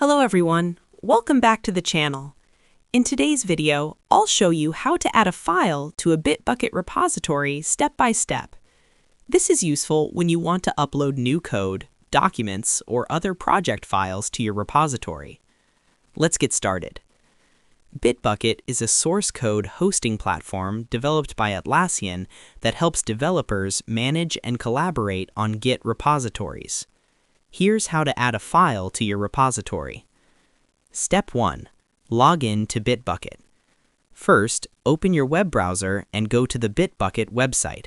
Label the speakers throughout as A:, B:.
A: Hello everyone, welcome back to the channel. In today's video, I'll show you how to add a file to a Bitbucket repository step by step. This is useful when you want to upload new code, documents, or other project files to your repository. Let's get started. Bitbucket is a source code hosting platform developed by Atlassian that helps developers manage and collaborate on Git repositories. Here's how to add a file to your repository. Step 1. Log in to Bitbucket. First, open your web browser and go to the Bitbucket website.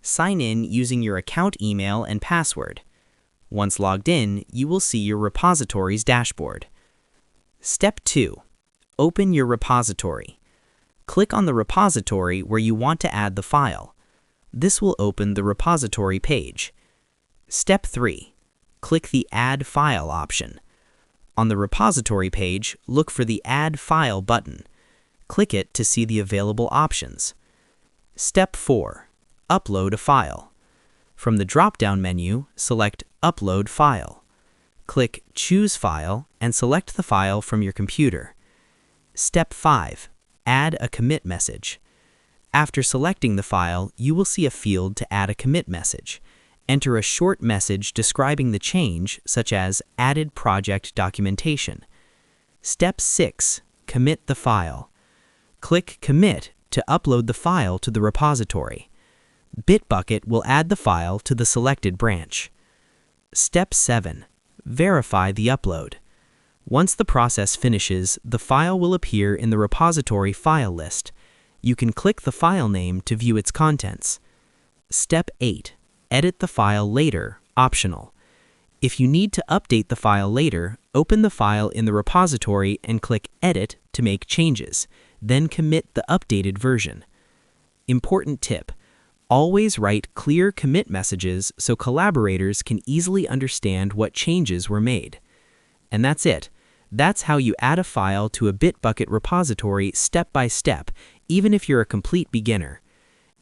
A: Sign in using your account email and password. Once logged in, you will see your repository's dashboard. Step 2. Open your repository. Click on the repository where you want to add the file. This will open the repository page. Step 3. Click the Add File option. On the repository page, look for the Add File button. Click it to see the available options. Step 4. Upload a file. From the drop-down menu, select Upload File. Click Choose File and select the file from your computer. Step 5. Add a commit message. After selecting the file, you will see a field to add a commit message. Enter a short message describing the change, such as Added Project Documentation. Step 6. Commit the file. Click Commit to upload the file to the repository. Bitbucket will add the file to the selected branch. Step 7. Verify the upload. Once the process finishes, the file will appear in the repository file list. You can click the file name to view its contents. Step 8. Edit the file later, optional. If you need to update the file later, open the file in the repository and click Edit to make changes, then commit the updated version. Important tip: always write clear commit messages so collaborators can easily understand what changes were made. And that's it. That's how you add a file to a Bitbucket repository step by step, even if you're a complete beginner.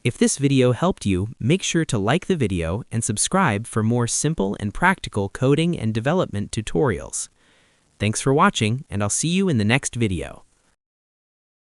A: If this video helped you, make sure to like the video and subscribe for more simple and practical coding and development tutorials. Thanks for watching, and I'll see you in the next video.